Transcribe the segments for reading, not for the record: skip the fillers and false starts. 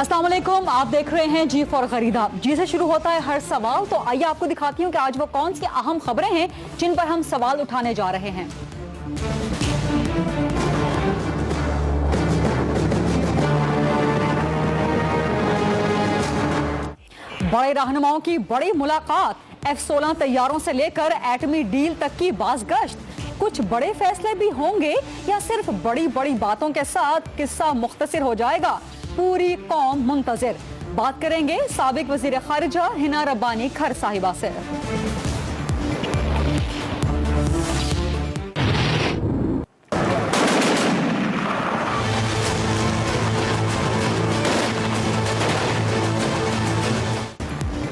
अस्सलाम वालेकुम, आप देख रहे हैं जी फॉर खरीदा। जी से शुरू होता है हर सवाल। तो आइए आपको दिखाती हूँ कि आज वो कौन सी अहम खबरें हैं जिन पर हम सवाल उठाने जा रहे हैं। बड़े रहनुमाओं की बड़ी मुलाकात, F-16 तैयारों से लेकर एटमी डील तक की बाज़गश्त। कुछ बड़े फैसले भी होंगे या सिर्फ बड़ी बड़ी बातों के साथ किस्सा मुख्तसर हो जाएगा? पूरी कौम मुंतजिर। बात करेंगे साबिक वजीर खारिजा हिना रब्बानी खर साहिबा से।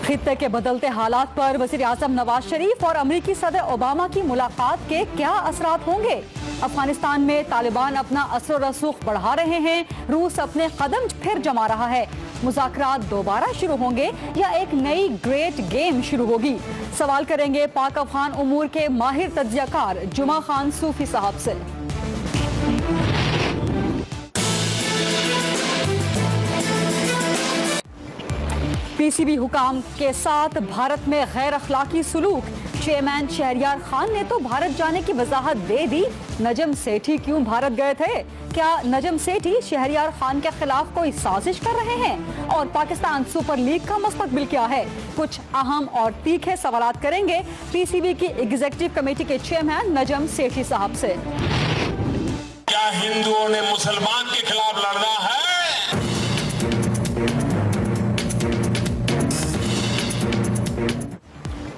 खित्ते के बदलते हालात पर वज़ीर आज़म नवाज शरीफ और अमरीकी सदर ओबामा की मुलाकात के क्या असरात होंगे? अफगानिस्तान में तालिबान अपना असर रसूख बढ़ा रहे हैं, रूस अपने कदम फिर जमा रहा है। मुज़ाकरात दोबारा शुरू होंगे या एक नई ग्रेट गेम शुरू होगी? सवाल करेंगे पाक अफगान उमूर के माहिर तज्ज़ियाकार जुमा खान सूफी साहब से। पीसीबी हुकाम के साथ भारत में गैर अखलाकी सुलूक, चेयरमैन शहरियार खान ने तो भारत जाने की वजाहत दे दी। नजम सेठी क्यों भारत गए थे? क्या नजम सेठी शहरियार खान के खिलाफ कोई साजिश कर रहे हैं? और पाकिस्तान सुपर लीग का मुस्तकबिल क्या है? कुछ अहम और तीखे सवालात करेंगे पीसीबी की एग्जीक्यूटिव कमेटी के चेयरमैन नजम सेठी साहब से। क्या हिंदुओं ने मुसलमान के खिलाफ लड़ना है?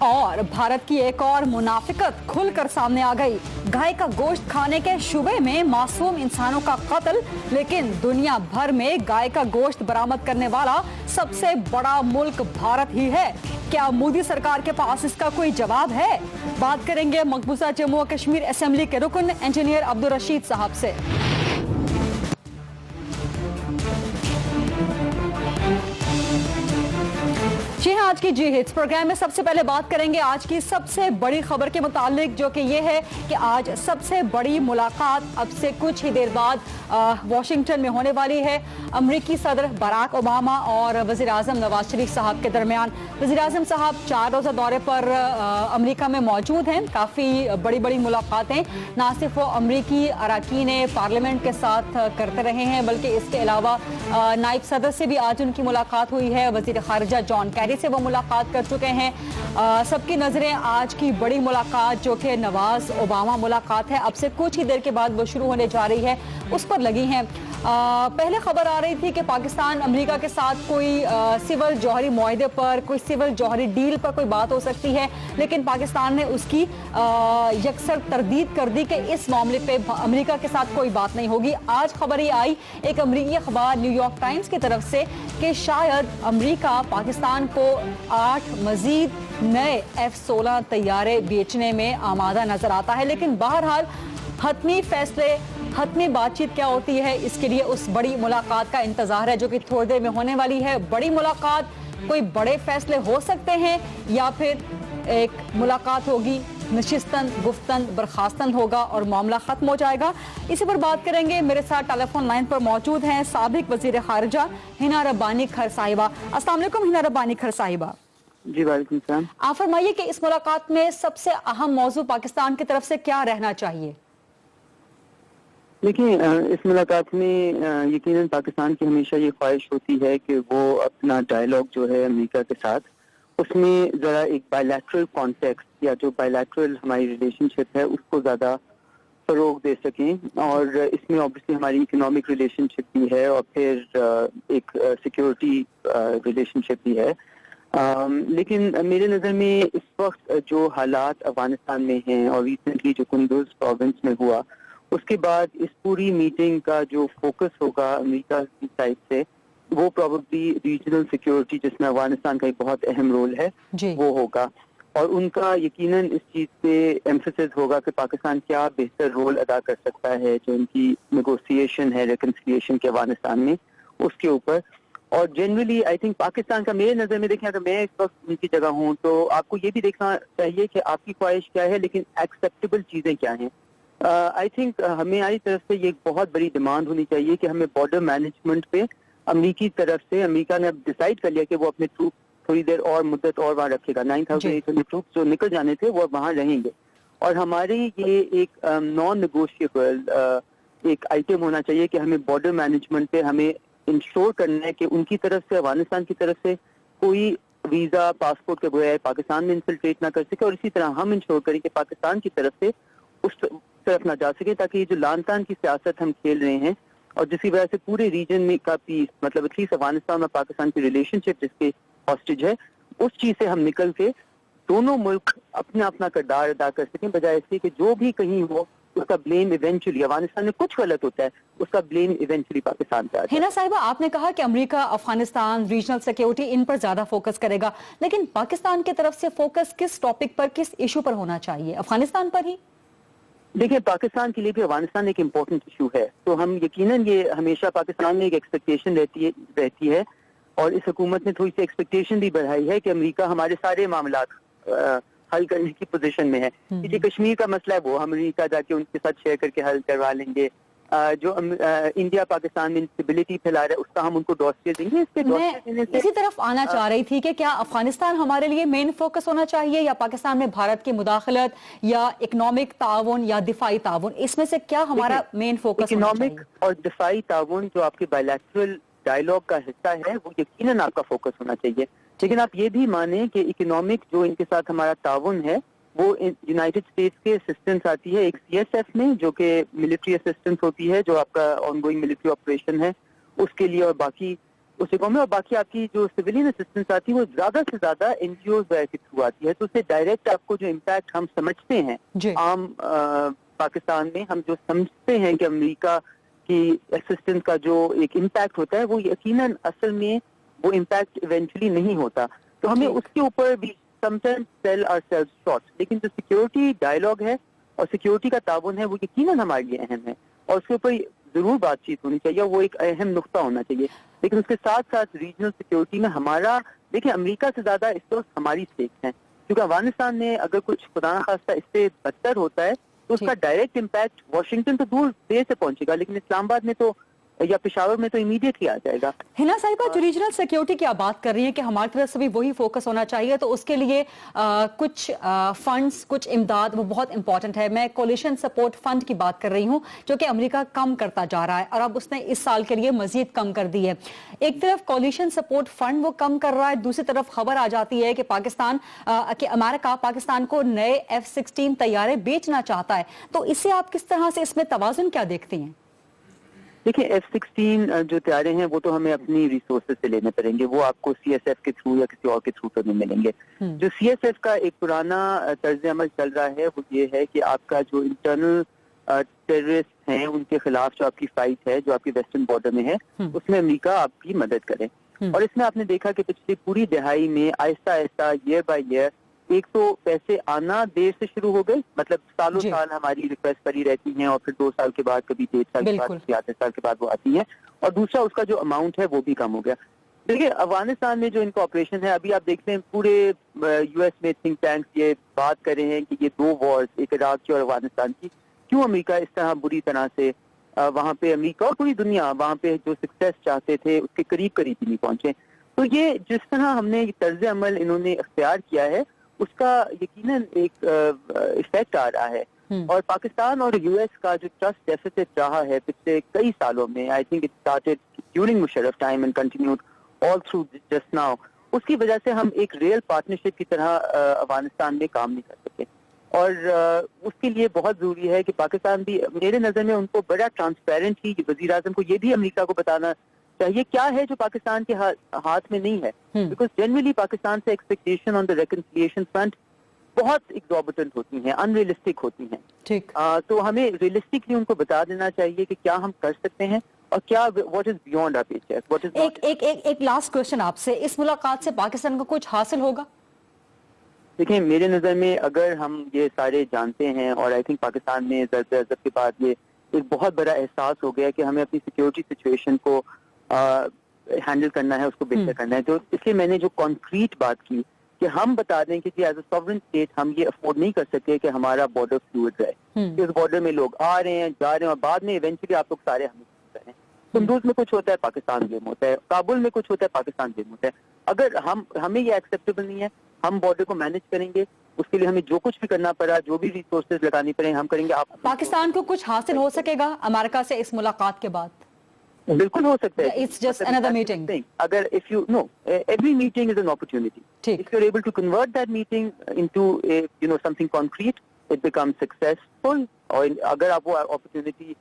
और भारत की एक और मुनाफिकत खुलकर सामने आ गई। गाय का गोश्त खाने के शुबे में मासूम इंसानों का कत्ल, लेकिन दुनिया भर में गाय का गोश्त बरामद करने वाला सबसे बड़ा मुल्क भारत ही है। क्या मोदी सरकार के पास इसका कोई जवाब है? बात करेंगे मकबूजा जम्मू और कश्मीर असेंबली के रुकन इंजीनियर अब्दुल रशीद साहब से। जी हाँ, आज की जी हिट्स प्रोग्राम में सबसे पहले बात करेंगे आज की सबसे बड़ी खबर के मुतालिक, जो कि ये है कि आज सबसे बड़ी मुलाकात अब से कुछ ही देर बाद वाशिंगटन में होने वाली है। अमरीकी सदर बराक ओबामा और वज़ीर आज़म नवाज शरीफ साहब के दरमियान। वज़ीर आज़म साहब 4 रोज़ा दौरे पर अमरीका में मौजूद हैं। काफ़ी बड़ी बड़ी मुलाकातें ना सिर्फ वो अमरीकी अरकान पार्लियामेंट के साथ करते रहे हैं, बल्कि इसके अलावा नायब सदर से भी आज उनकी मुलाकात हुई है। वज़ीर खारिजा जॉन कैरी से वो मुलाकात कर चुके हैं। सबकी नजरें आज की बड़ी मुलाकात जो कि नवाज ओबामा मुलाकात है, अब से कुछ ही देर के बाद वो शुरू होने जा रही है, उस पर लगी हैं। पहले खबर आ रही थी कि पाकिस्तान अमेरिका के साथ कोई सिविल जौहरी मुआहदे पर, कोई सिविल जौहरी डील पर कोई बात हो सकती है, लेकिन पाकिस्तान ने उसकी यकसर तरदीद कर दी कि इस मामले पे अमेरिका के साथ कोई बात नहीं होगी। आज खबर ये आई एक अमरीकी अखबार न्यूयॉर्क टाइम्स की तरफ से कि शायद अमेरिका पाकिस्तान को 8 मजीद नए F-16 तैयारे बेचने में आमादा नजर आता है। लेकिन बहरहाल हतमी फैसले, हतमी बातचीत क्या होती है, इसके लिए उस बड़ी मुलाकात का इंतजार है जो कि थोड़ी देर में होने वाली है। बड़ी मुलाकात, कोई बड़े फैसले हो सकते हैं या फिर एक मुलाकात होगी, नशिस्तन गुफ्तन बर्खास्तन होगा और मामला खत्म हो जाएगा। इसी पर बात करेंगे। मेरे साथ टेलीफोन लाइन पर मौजूद हैं साबिक वजीर खारिजा हिना रब्बानी खर साहिबा। अस्सलाम वालेकुम हिना रब्बानी खर साहिबा। जी वालेकुम सलाम। आप फरमाइए कि इस मुलाकात में सबसे अहम मौजू पाकिस्तान की तरफ से क्या रहना चाहिए? देखिए, इस मुलाकात में यकीनन पाकिस्तान की हमेशा ये ख्वाहिश होती है कि वो अपना डायलॉग जो है अमेरिका के साथ, उसमें ज़रा एक बायलैटरल कॉन्टेक्स्ट या जो बायलैटरल हमारी रिलेशनशिप है उसको ज़्यादा फ़रोग दे सकें। और इसमें ऑब्वियसली हमारी इकोनॉमिक रिलेशनशिप भी है और फिर एक सिक्योरिटी रिलेशनशिप भी है। लेकिन मेरे नज़र में इस वक्त जो हालात अफगानिस्तान में हैं और रिसेंटली जो कुंदुज प्रोविंस में हुआ, उसके बाद इस पूरी मीटिंग का जो फोकस होगा अमेरिका की साइड से, वो प्रोबेबली रीजनल सिक्योरिटी जिसमें अफगानिस्तान का एक बहुत अहम रोल है वो होगा। और उनका यकीनन इस चीज़ पे एम्फेसिस होगा कि पाकिस्तान क्या बेहतर रोल अदा कर सकता है जो उनकी नेगोशिएशन है रिकन्सिलिएशन के अफगानिस्तान में, उसके ऊपर। اور جنرلی آئی تھنک پاکستان کا میرے نظر میں دیکھیں اگر میں اس وقت ان کی جگہ ہوں تو آپ کو یہ بھی دیکھنا چاہیے کہ آپ کی خواہش کیا ہے لیکن ایکسیپٹیبل چیزیں کیا ہیں. آئی تھنک ہماری طرف سے یہ ایک بہت بڑی ڈیمانڈ ہونی چاہیے کہ ہمیں بارڈر مینجمنٹ پہ امریکی طرف سے امریکا نے اب ڈیسائیڈ کر لیا کہ وہ اپنے ٹروپ تھوڑی دیر اور مدت اور وہاں رکھے گا. 9,800 ٹروپس جو نکل جانے تھے وہ وہاں رہیں گے. اور ہماری یہ ایک نان نیگوشیبل ایک آئٹم ہونا چاہیے کہ ہمیں بارڈر مینجمنٹ پہ ہمیں انشور کرنا ہے کہ ان کی طرف سے افغانستان کی طرف سے کوئی ویزا پاسپورٹ کے بغیر پاکستان میں انفلٹریٹ نہ کر سکے, اور اسی طرح ہم انشور کریں کہ پاکستان کی طرف سے اس طرف نہ جا سکے, تاکہ یہ جو لان تان کی سیاست ہم کھیل رہے ہیں اور جس کی وجہ سے پورے ریجن میں کا پیس مطلب ایٹ لیسٹ افغانستان اور پاکستان کی ریلیشن شپ جس کے ہاسٹیج ہے اس چیز سے ہم نکل کے دونوں ملک اپنا اپنا کردار ادا کر سکیں, بجائے اس کے کہ جو بھی کہیں ہو اس کا بلیم ایونچولی افغانستان میں کچھ غلط ہوتا ہے اس کا بلیم ایونچولی پاکستان پہ آتا ہے. ہینا صاحبہ, آپ نے کہا کہ امریکہ افغانستان ریجنل سیکیورٹی ان پر زیادہ فوکس کرے گا, لیکن پاکستان کی طرف سے فوکس کس ٹاپک پر, کس ایشو پر ہونا چاہیے؟ افغانستان پر ہی؟ دیکھیں پاکستان کے لیے بھی افغانستان ایک امپورٹنٹ ایشو ہے, تو ہم یقیناً یہ ہمیشہ پاکستان میں ایک ایکسپیکٹیشن رہتی ہے اور اس حکومت نے تھوڑی سی ایکسپیکٹیشن بھی بڑھائی ہے کہ امریکہ ہمارے سارے معاملات حل کرنے کی پوزیشن میں ہے. کسی کشمیر کا مسئلہ ہے وہ ہم امریکہ جا کے ان کے ساتھ شیئر کر کے حل کروا لیں گے. جو انڈیا پاکستان میں انسٹیبلٹی پھیلا رہا ہے اس کا ہم ان کو ڈوسیے دیں گے. اس کے ڈوسیے دینے سے اسی طرف آنا چاہ رہی تھی کہ کیا افغانستان ہمارے لیے مین فوکس ہونا چاہیے یا پاکستان میں بھارت کی مداخلت یا اکنامک تعاون یا دفاعی تعاون, اس میں سے کیا ہمارا مین فوکس ہونا چاہیے؟ اکنامک اور دفاعی تعاون جو آپ کے بائیلیٹرل ڈائیلاگ کا حصہ ہے وہ یقیناً آپ کا فوکس ہونا چاہیے, لیکن آپ یہ بھی مانیں کہ اکنامک جو ان کے ساتھ ہمارا تعاون ہے وہ یونائٹڈ اسٹیٹس کے اسسٹنس آتی ہے ایک CSF میں جو کہ ملٹری اسسٹنس ہوتی ہے جو آپ کا آن گوئنگ ملٹری آپریشن ہے اس کے لیے, اور باقی اس میں اور باقی آپ کی جو سویلین اسسٹنس آتی ہے وہ زیادہ سے زیادہ NGOs وغیرہ کے تھرو آتی ہے. تو اس سے ڈائریکٹ آپ کو جو امپیکٹ ہم سمجھتے ہیں عام پاکستان میں ہم جو سمجھتے ہیں کہ امریکہ کی اسسٹنس کا جو ایک امپیکٹ ہوتا ہے وہ یقیناً اصل میں وہ امپیکٹ ایونچولی نہیں ہوتا. تو ہمیں اس کے اوپر بھی sometimes sell ourselves short, لیکن جو سیکیورٹی ڈائیلاگ ہے اور سیکیورٹی کا تعاون ہے وہ یقیناً ہمارے لیے اہم ہے اور اس کے اوپر ضرور بات چیت ہونی چاہیے, وہ ایک اہم نقطہ ہونا چاہیے. لیکن اس کے ساتھ ساتھ ریجنل سیکیورٹی میں ہمارا دیکھیں امریکہ سے زیادہ اس وقت ہماری اسٹیکس ہیں, کیونکہ افغانستان میں اگر کچھ خدا نخواستہ اس سے بدتر ہوتا ہے تو اس کا ڈائریکٹ امپیکٹ واشنگٹن تو دور دیر سے پہنچے گا, لیکن اسلام آباد میں تو یا پشاور میں تو امیڈیٹلی آ جائے گا. ہینا صاحبہ, جو ریجنل سیکیورٹی کی آپ بات کر رہی ہیں کہ ہماری طرف سے بھی وہی فوکس ہونا چاہیے, تو اس کے لیے کچھ فنڈز, کچھ امداد وہ بہت امپورٹنٹ ہے. میں کولیشن سپورٹ فنڈ کی بات کر رہی ہوں جو کہ امریکہ کم کرتا جا رہا ہے اور اب اس نے اس سال کے لیے مزید کم کر دی ہے. ایک طرف کولیشن سپورٹ فنڈ وہ کم کر رہا ہے, دوسری طرف خبر آ جاتی ہے کہ امریکہ پاکستان کو نئے F-16 طیارے بیچنا چاہتا ہے. تو اس سے آپ کس طرح سے اس میں توازن کیا دیکھتے ہیں؟ دیکھیں F-16 جو طیارے ہیں وہ تو ہمیں اپنی ریسورسز سے لینے پڑیں گے, وہ آپ کو CSF کے تھرو یا کسی اور کے تھرو تو نہیں ملیں گے. جو CSF کا ایک پرانا طرز عمل چل رہا ہے وہ یہ ہے کہ آپ کا جو انٹرنل ٹیررسٹ ہیں ان کے خلاف جو آپ کی فائٹ ہے جو آپ کی ویسٹرن بارڈر میں ہے اس میں امریکہ آپ کی مدد کرے. اور اس میں آپ نے دیکھا کہ پچھلی پوری دہائی میں آہستہ آہستہ ایئر بائی ایئر ایک تو پیسے آنا دیر سے شروع ہو گئے, مطلب سالوں سال ہماری ریکویسٹ پڑی رہتی ہیں اور پھر 2 سال کے بعد کبھی 1.5 سال کے بعد کبھی 8 سال کے بعد وہ آتی ہیں, اور دوسرا اس کا جو اماؤنٹ ہے وہ بھی کم ہو گیا. دیکھیے افغانستان میں جو ان کا آپریشن ہے ابھی آپ دیکھتے ہیں پورے US میں تھنک ٹینکس یہ بات کر رہے ہیں کہ یہ 2 وارز, ایک عراق کی اور افغانستان کی, کیوں امریکہ اس طرح بری طرح سے وہاں پہ امریکہ اور پوری دنیا وہاں پہ جو سکسیس چاہتے تھے اس کے قریب ہی نہیں پہنچے. تو یہ جس طرح ہم نے طرز عمل انہوں نے اختیار کیا ہے اس کا یقیناً ایک ایفیکٹ آ رہا ہے, اور پاکستان اور US کا جو ٹرسٹ ڈیفیسٹ رہا ہے پچھلے کئی سالوں میں, I think it started during Musharraf time and continued all through just now, اس کی وجہ سے ہم ایک ریئل پارٹنرشپ کی طرح افغانستان میں کام نہیں کر سکتے. اور اس کے لیے بہت ضروری ہے کہ پاکستان بھی میرے نظر میں ان کو بڑا ٹرانسپیرنٹلی وزیر اعظم کو یہ بھی امریکہ کو بتانا چاہیے کیا ہے جو پاکستان کے ہاتھ میں نہیں ہے, بیکاز جنرلی پاکستان سے ایکسپیکٹیشن آن دا ریکنسیلیشن فرنٹ بہت ایگزوربیٹنٹ ہوتی ہیں, ان ریئلسٹک ہوتی ہیں. تو ہمیں ریئلسٹکلی ان کو بتا دینا چاہیے کہ کیا ہم کر سکتے ہیں اور کیا what is beyond our paycheck. ایک لاسٹ کوشچن آپ سے, اس ملاقات سے پاکستان کو کچھ حاصل ہوگا؟ دیکھیں میرے نظر میں اگر ہم یہ سارے جانتے ہیں, اور آئی تھنک پاکستان میں ضرب عضب کے بعد یہ ایک بہت بڑا احساس ہو گیا کہ ہمیں اپنی سیکیورٹی سچویشن کو ہینڈل کرنا ہے اس کو بہتر کرنا ہے. تو اس لیے میں نے جو کانکریٹ بات کی کہ ہم بتا دیں کہ ایز اے سوورن اسٹیٹ ہم یہ افورڈ نہیں کر سکتے کہ ہمارا بارڈر فلوئڈ رہے, کہ اس بارڈر میں لوگ آ رہے ہیں جا رہے ہیں اور بعد میں ایونچولی آپ لوگ سارے ہمیں رہے ہیں. قندوز میں کچھ ہوتا ہے پاکستان گیم ہوتا ہے, کابل میں کچھ ہوتا ہے پاکستان گیم ہوتا ہے. اگر ہمیں یہ ایکسیپٹیبل نہیں ہے, ہم بارڈر کو مینج کریں گے, اس کے لیے ہمیں جو کچھ بھی کرنا پڑا, جو بھی ریسورسز لگانی پڑے ہم کریں گے. آپ پاکستان کو کچھ حاصل ہو سکے گا امریکہ سے اس ملاقات کے بعد؟ بالکل ہو سکتا ہے. It's just another meeting. اگر if you know every meeting is an opportunity. ٹھیک. If you're able to convert that meeting into a something concrete, it becomes successful. اور اگر آپ وہ opportunity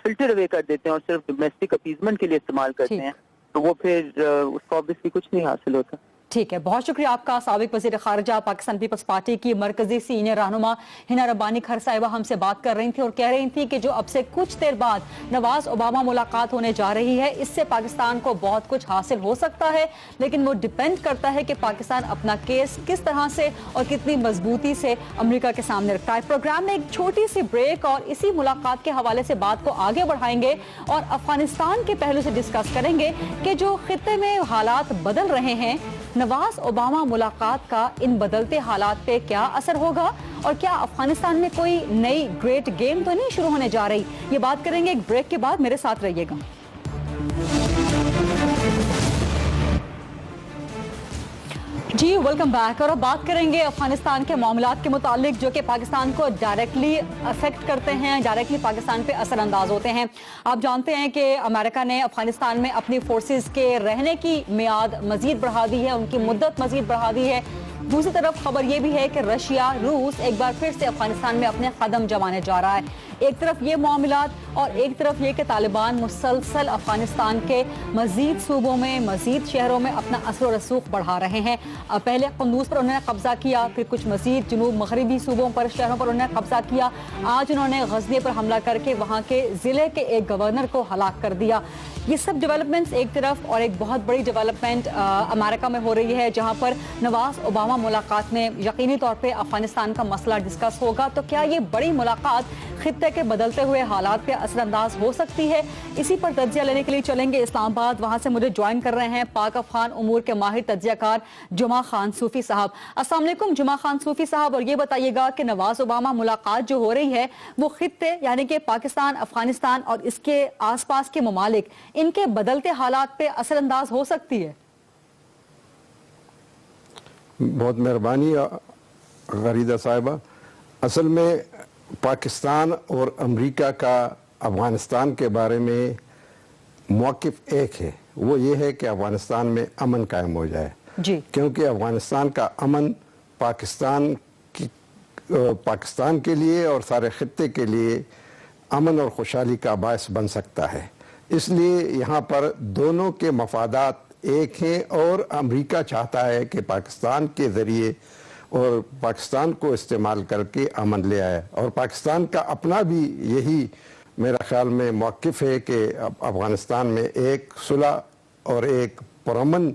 filter away کر دیتے ہیں اور صرف domestic appeasement کے لیے استعمال کرتے ہیں تو وہ پھر اس کو obviously کچھ نہیں حاصل ہوتا. ٹھیک ہے, بہت شکریہ آپ کا. سابق وزیر خارجہ پاکستان پیپلز پارٹی کی مرکزی سینئر رہنما ہنا ربانی کھر صاحبہ ہم سے بات کر رہی تھی اور کہہ رہی تھی کہ جو اب سے کچھ دیر بعد نواز اوباما ملاقات ہونے جا رہی ہے, اس سے پاکستان کو بہت کچھ حاصل ہو سکتا ہے, لیکن وہ ڈیپینڈ کرتا ہے کہ پاکستان اپنا کیس کس طرح سے اور کتنی مضبوطی سے امریکہ کے سامنے رکھتا ہے. پروگرام میں ایک چھوٹی سی بریک اور اسی ملاقات کے حوالے سے بات کو آگے بڑھائیں گے اور افغانستان کے پہلو سے ڈسکس کریں گے کہ جو خطے میں حالات بدل رہے ہیں, نواز اوباما ملاقات کا ان بدلتے حالات پہ کیا اثر ہوگا اور کیا افغانستان میں کوئی نئی گریٹ گیم تو نہیں شروع ہونے جا رہی. یہ بات کریں گے ایک بریک کے بعد, میرے ساتھ رہیے گا. جی ویلکم بیک. اور اب بات کریں گے افغانستان کے معاملات کے متعلق جو کہ پاکستان کو ڈائریکٹلی افیکٹ کرتے ہیں, ڈائریکٹلی پاکستان پہ اثر انداز ہوتے ہیں. آپ جانتے ہیں کہ امریکہ نے افغانستان میں اپنی فورسز کے رہنے کی میعاد مزید بڑھا دی ہے, ان کی مدت مزید بڑھا دی ہے. دوسری طرف خبر یہ بھی ہے کہ رشیا, روس ایک بار پھر سے افغانستان میں اپنے قدم جمانے جا رہا ہے. ایک طرف یہ معاملات اور ایک طرف یہ کہ طالبان مسلسل افغانستان کے مزید صوبوں میں, مزید شہروں میں اپنا اثر و رسوخ بڑھا رہے ہیں. پہلے قندوز پر انہوں نے قبضہ کیا, پھر کچھ مزید جنوب مغربی صوبوں پر, شہروں پر انہوں نے قبضہ کیا. آج انہوں نے غزنی پر حملہ کر کے وہاں کے ضلع کے ایک گورنر کو ہلاک کر دیا. یہ سب ڈیولپمنٹس ایک طرف, اور ایک بہت بڑی ڈیولپمنٹ امریکہ میں ہو رہی ہے جہاں پر نواز اوباما ملاقات میں یقینی طور پہ افغانستان کا مسئلہ ڈسکس ہوگا. تو کیا یہ بڑی ملاقات خطے کے بدلتے ہوئے حالات پہ اثر انداز ہو سکتی ہے؟ اسی پر تجزیہ لینے کے لیے چلیں گے اسلام آباد. وہاں سے مجھے جوائن کر رہے ہیں پاک افغان امور کے ماہر تجزیہ کار جمعہ خان صوفی صاحب. السلام علیکم جمعہ خان صوفی صاحب. اور یہ بتائیے گا کہ نواز اوباما ملاقات جو ہو رہی ہے وہ خطے یعنی کہ پاکستان, افغانستان اور اس کے آس پاس کے ممالک, ان کے بدلتے حالات پہ اثر انداز ہو سکتی ہے؟ بہت مہربانی غریدہ صاحبہ. اصل میں پاکستان اور امریکہ کا افغانستان کے بارے میں موقف ایک ہے, وہ یہ ہے کہ افغانستان میں امن قائم ہو جائے. جی. کیونکہ افغانستان کا امن پاکستان کے لیے اور سارے خطے کے لیے امن اور خوشحالی کا باعث بن سکتا ہے. اس لیے یہاں پر دونوں کے مفادات ایک ہیں اور امریکہ چاہتا ہے کہ پاکستان کے ذریعے اور پاکستان کو استعمال کر کے امن لے آئے. اور پاکستان کا اپنا بھی یہی میرا خیال میں موقف ہے کہ افغانستان میں ایک صلح اور ایک پرامن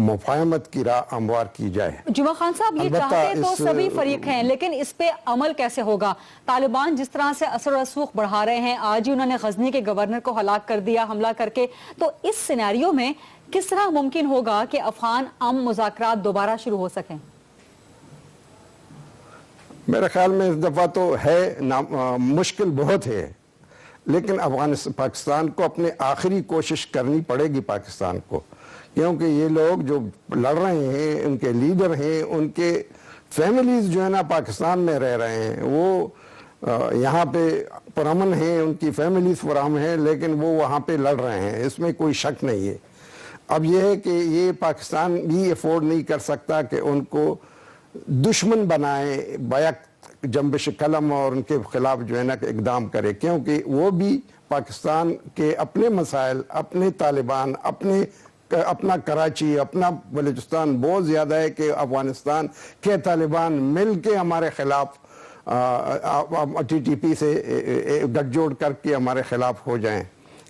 مفاہمت کی راہ ہموار کی جائے. جمعہ خان صاحب, یہ چاہتے تو سبھی فریق ہیں, لیکن اس پہ عمل کیسے ہوگا؟ طالبان جس طرح سے اثر و رسوخ بڑھا رہے ہیں, آج ہی انہوں نے غزنی کے گورنر کو ہلاک کر دیا حملہ کر کے, تو اس سینیریو میں کس طرح ممکن ہوگا کہ افغان امن مذاکرات دوبارہ شروع ہو سکیں؟ میرے خیال میں اس دفعہ تو ہے مشکل بہت ہے, لیکن پاکستان کو اپنے آخری کوشش کرنی پڑے گی پاکستان کو, کیونکہ یہ لوگ جو لڑ رہے ہیں, ان کے لیڈر ہیں, ان کے فیملیز جو ہے نا پاکستان میں رہ رہے ہیں, وہ یہاں پہ پرامن ہیں, ان کی فیملیز پرامن ہیں, لیکن وہ وہاں پہ لڑ رہے ہیں, اس میں کوئی شک نہیں ہے. اب یہ ہے کہ یہ پاکستان بھی افورڈ نہیں کر سکتا کہ ان کو دشمن بنائے بیک جنبش قلم اور ان کے خلاف جو ہے نا اقدام کرے, کیونکہ وہ بھی پاکستان کے اپنے مسائل, اپنے طالبان, اپنا کراچی, اپنا بلوچستان بہت زیادہ ہے کہ افغانستان کے طالبان مل کے ہمارے خلاف ٹی ٹی پی سے گٹھ جوڑ کر کے ہمارے خلاف ہو جائیں,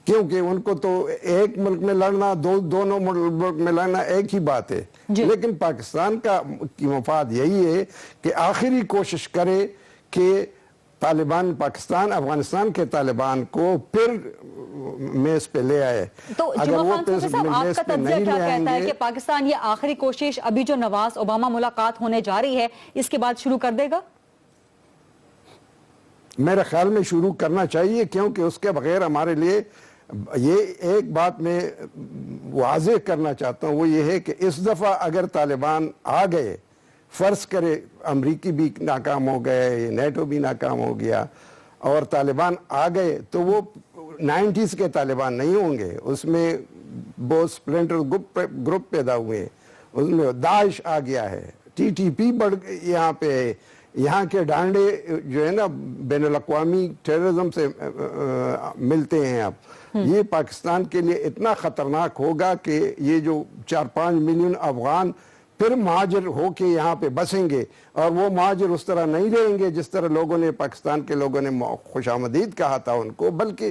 کیونکہ ان کو تو ایک ملک میں لڑنا, دونوں ملک میں لڑنا ایک ہی بات ہے. لیکن پاکستان کی مفاد یہی ہے کہ آخری کوشش کرے کہ तालिबान पाकिस्तान अफगानिस्तान के तालिबान को फिर मेज पे ले आए। तो अगर वो जुमा खान साहब, आपका तज्जिया क्या कहता है कि पाकिस्तान ये आखिरी कोशिश अभी जो नवाज ओबामा मुलाकात होने जा रही है इसके बाद शुरू कर देगा? मेरे ख्याल में शुरू करना चाहिए, क्योंकि उसके बगैर हमारे लिए ये एक बात मैं वाज़ेह करना चाहता हूँ, वो ये है कि इस दफ़ा अगर तालिबान आ गए, फ़र्ज़ करे अमरीकी भी नाकाम हो गए, नेटो भी नाकाम हो गया और तालिबान आ गए, तो वो 90s के तालिबान नहीं होंगे। उसमें बहुत स्प्लिंटर ग्रुप पैदा हुए, उसमें दाइश आ गया है, TTP बढ़ यहाँ पे है, यहाँ के डांडे जो है ना बैनुल-अक़वामी टेररिज्म से मिलते हैं। अब ये पाकिस्तान के लिए इतना ख़तरनाक होगा कि ये जो 4-5 मिलियन अफ़गान फिर महाजर होके यहाँ पे बसेंगे और वो महाजर उस तरह नहीं रहेंगे जिस तरह लोगों ने, पाकिस्तान के लोगों ने खुशामदीद कहा था उनको, बल्कि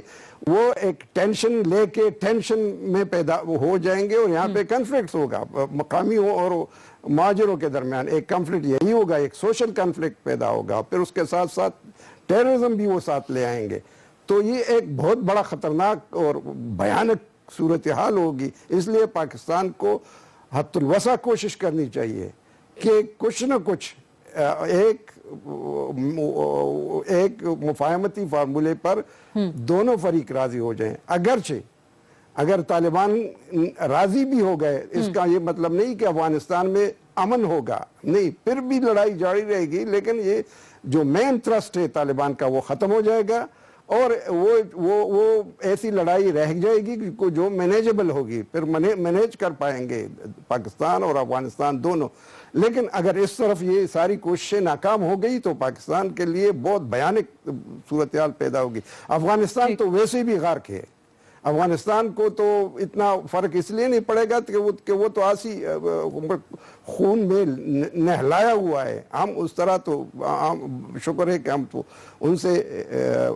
वो एक टेंशन लेके टेंशन में पैदा हो जाएंगे और यहाँ पे कन्फ्लिक्ट होगा मकामी और महाजरों के दरमियान। एक कन्फ्लिक्ट यही होगा, एक सोशल कन्फ्लिक्ट पैदा होगा, फिर उसके साथ साथ टेररिज्म भी वो साथ ले आएंगे। तो ये एक बहुत बड़ा ख़तरनाक और भयानक सूरत हाल होगी। इसलिए पाकिस्तान को हद्दुल वसा कोशिश करनी चाहिए कि कुछ न कुछ एक मुफाहमती फार्मूले पर दोनों फरीक राजी हो जाएं। अगरचे अगर तालिबान राजी भी हो गए, इसका ये मतलब नहीं कि अफगानिस्तान में अमन होगा, नहीं, फिर भी लड़ाई जारी रहेगी, लेकिन ये जो मेन थ्रस्ट है तालिबान का वो ख़त्म हो जाएगा और वो ऐसी लड़ाई रह जाएगी कि जो मैनेजेबल होगी, फिर मैनेज कर पाएंगे पाकिस्तान और अफगानिस्तान दोनों। लेकिन अगर इस तरफ ये सारी कोशिशें नाकाम हो गई तो पाकिस्तान के लिए बहुत भयानक सूरत हाल पैदा होगी। अफगानिस्तान तो वैसे भी गार्क है, अफगानिस्तान को तो इतना फर्क इसलिए नहीं पड़ेगा कि वो तो आसी खून में नहलाया हुआ है। हम उस तरह तो शुक्र है कि हम तो उनसे